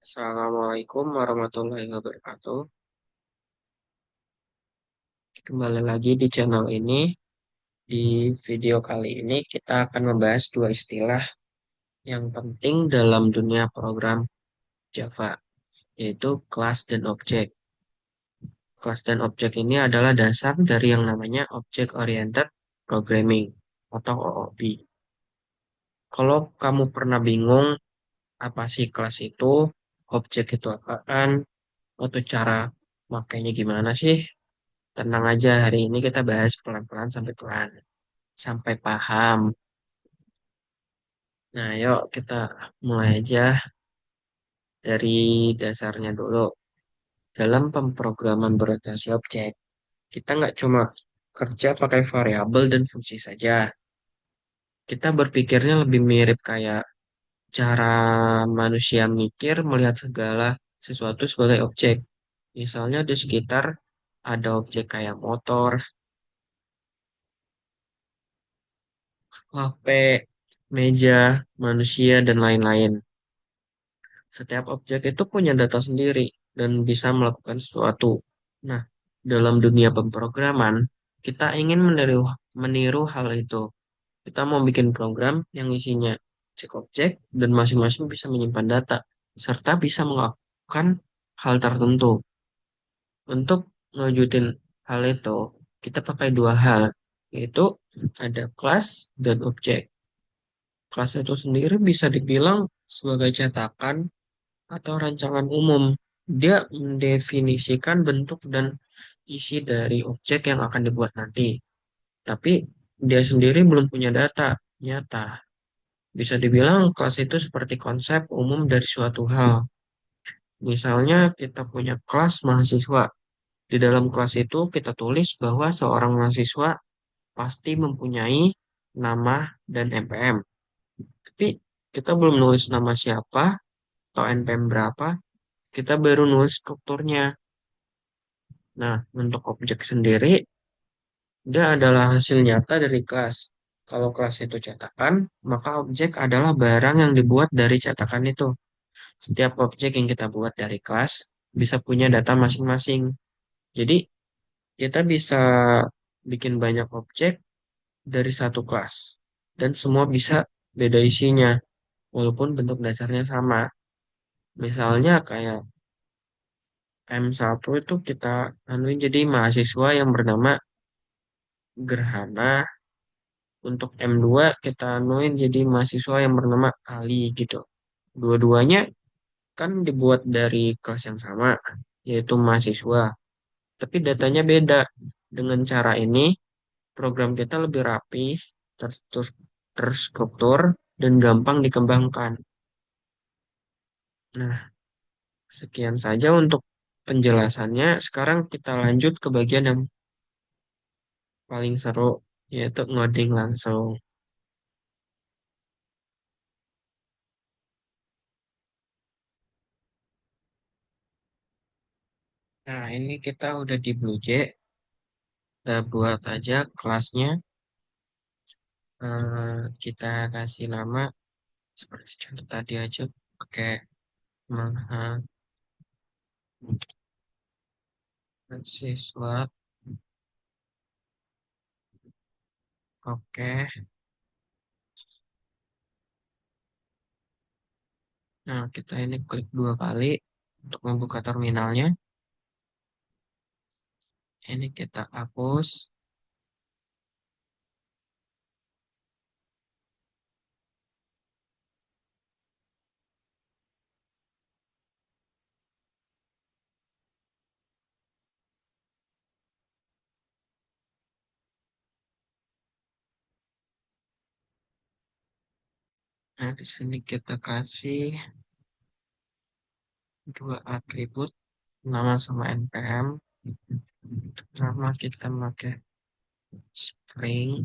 Assalamualaikum warahmatullahi wabarakatuh. Kembali lagi di channel ini. Di video kali ini kita akan membahas dua istilah yang penting dalam dunia program Java, yaitu kelas dan objek. Kelas dan objek ini adalah dasar dari yang namanya Object Oriented Programming atau OOP. Kalau kamu pernah bingung apa sih kelas itu, objek itu apaan, atau cara makainya gimana sih, tenang aja, hari ini kita bahas pelan-pelan sampai pelan, sampai paham. Nah, yuk kita mulai aja dari dasarnya dulu. Dalam pemrograman berorientasi objek, kita nggak cuma kerja pakai variabel dan fungsi saja. Kita berpikirnya lebih mirip kayak cara manusia mikir melihat segala sesuatu sebagai objek. Misalnya di sekitar ada objek kayak motor, HP, meja, manusia, dan lain-lain. Setiap objek itu punya data sendiri dan bisa melakukan sesuatu. Nah, dalam dunia pemrograman, kita ingin meniru hal itu. Kita mau bikin program yang isinya cek objek dan masing-masing bisa menyimpan data, serta bisa melakukan hal tertentu. Untuk ngewujudin hal itu, kita pakai dua hal, yaitu ada kelas dan objek. Kelas itu sendiri bisa dibilang sebagai cetakan atau rancangan umum. Dia mendefinisikan bentuk dan isi dari objek yang akan dibuat nanti. Tapi dia sendiri belum punya data nyata. Bisa dibilang kelas itu seperti konsep umum dari suatu hal. Misalnya kita punya kelas mahasiswa. Di dalam kelas itu kita tulis bahwa seorang mahasiswa pasti mempunyai nama dan NPM. Tapi kita belum nulis nama siapa atau NPM berapa, kita baru nulis strukturnya. Nah, untuk objek sendiri, dia adalah hasil nyata dari kelas. Kalau kelas itu cetakan, maka objek adalah barang yang dibuat dari cetakan itu. Setiap objek yang kita buat dari kelas bisa punya data masing-masing. Jadi, kita bisa bikin banyak objek dari satu kelas. Dan semua bisa beda isinya, walaupun bentuk dasarnya sama. Misalnya kayak M1 itu kita anuin jadi mahasiswa yang bernama Gerhana. Untuk M2 kita anuin jadi mahasiswa yang bernama Ali gitu. Dua-duanya kan dibuat dari kelas yang sama, yaitu mahasiswa. Tapi datanya beda. Dengan cara ini, program kita lebih rapi, terstruktur, dan gampang dikembangkan. Nah, sekian saja untuk penjelasannya. Sekarang kita lanjut ke bagian yang paling seru, yaitu ngoding langsung. Nah, ini kita udah di BlueJ. Kita buat aja kelasnya. Kita kasih nama seperti contoh tadi aja. Pakai mahasiswa. Oke. Nah, kita ini klik dua kali untuk membuka terminalnya. Ini kita hapus. Nah, di sini kita kasih dua atribut, nama sama npm. Nama kita pakai string.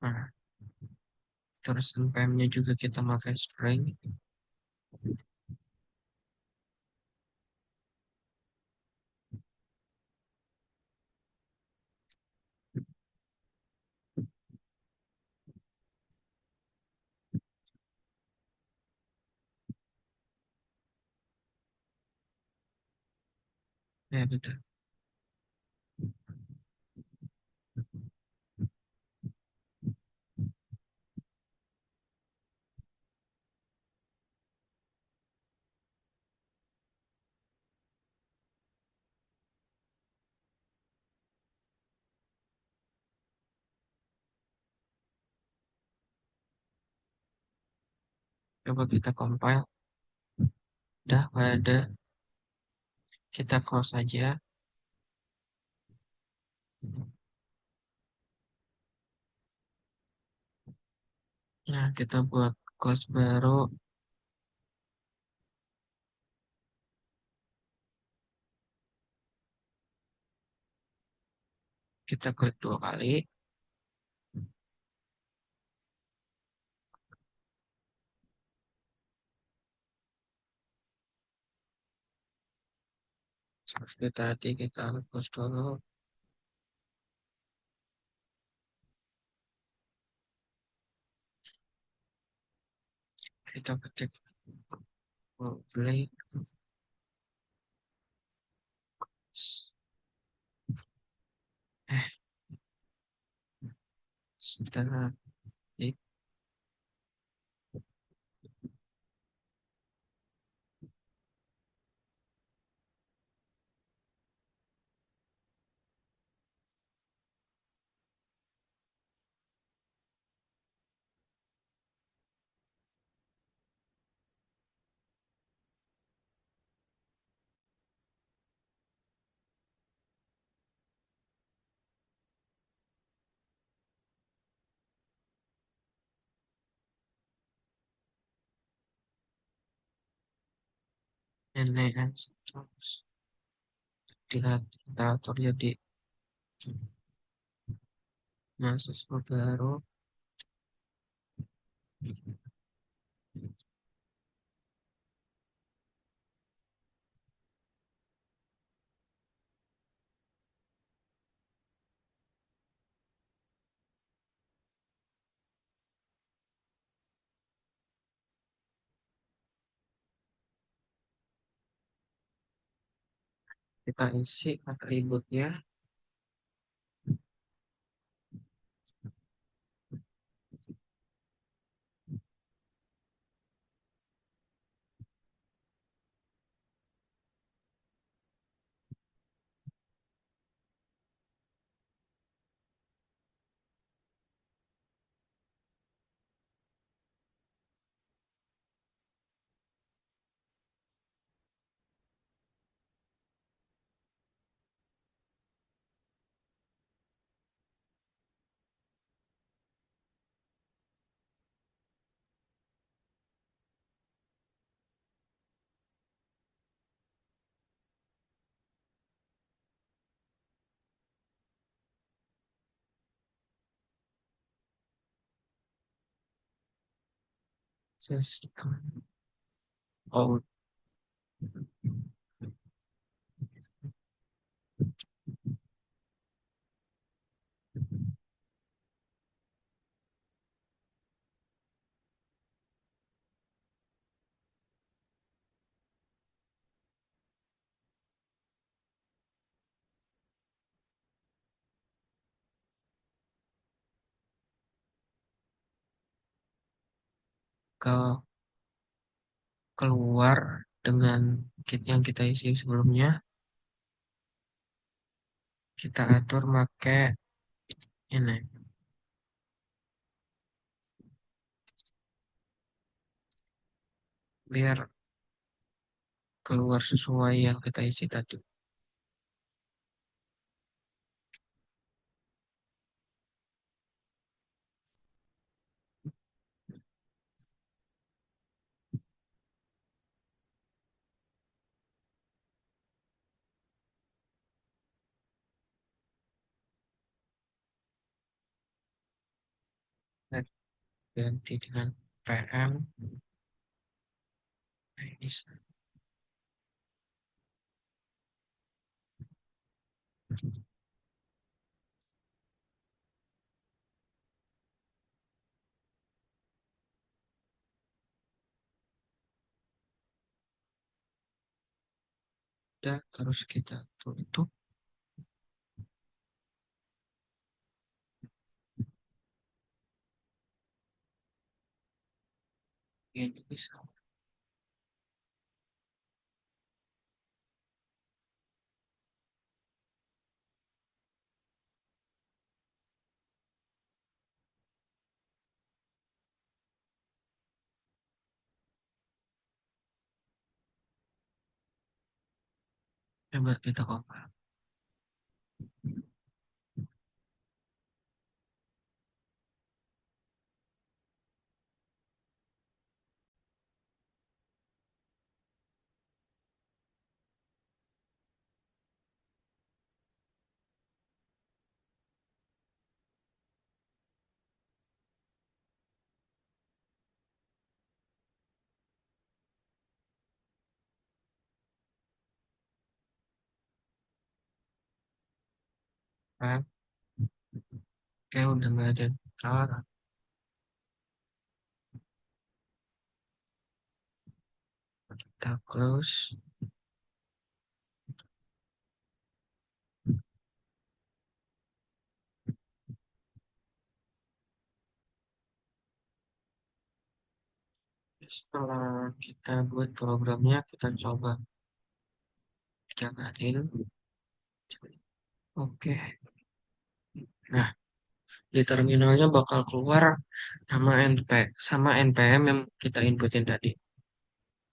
Nah, terus npm-nya juga kita pakai string. Ya, betul. Coba kita compile. Udah, nggak ada. Kita close aja. Nah, kita buat close baru. Kita klik 2 kali. Seperti tadi kita hapus dulu. Kita ketik public. Eh, setelah ini terus kita atur jadi mahasiswa baru. Kita isi atributnya. Sistem. Oh, ke keluar dengan kit yang kita isi sebelumnya. Kita atur pakai ini biar keluar sesuai yang kita isi tadi. Kita ganti dengan PM. Ini udah terus kita tutup ini bisa. Coba kita coba. Nah, kayak udah nggak ada tawaran. Kita close. Setelah kita buat programnya, kita coba jalanin. Oke. Nah, di terminalnya bakal keluar nama NP sama NPM yang kita inputin tadi.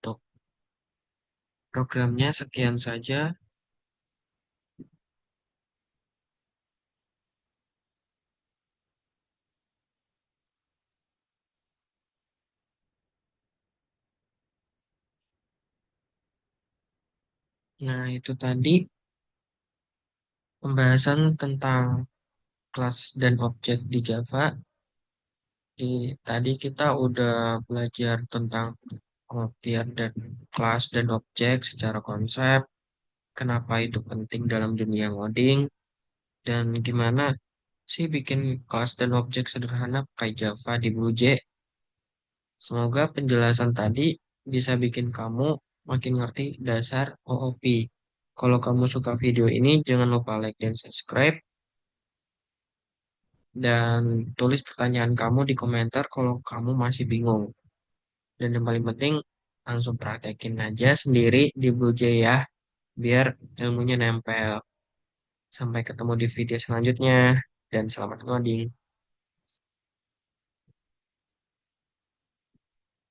Untuk programnya sekian saja. Nah, itu tadi pembahasan tentang kelas dan objek di Java. Tadi kita udah belajar tentang pengertian dan kelas dan objek secara konsep, kenapa itu penting dalam dunia ngoding, dan gimana sih bikin kelas dan objek sederhana kayak Java di BlueJ. Semoga penjelasan tadi bisa bikin kamu makin ngerti dasar OOP. Kalau kamu suka video ini, jangan lupa like dan subscribe. Dan tulis pertanyaan kamu di komentar kalau kamu masih bingung. Dan yang paling penting, langsung praktekin aja sendiri di BlueJ ya, biar ilmunya nempel. Sampai ketemu di video selanjutnya, dan selamat ngoding.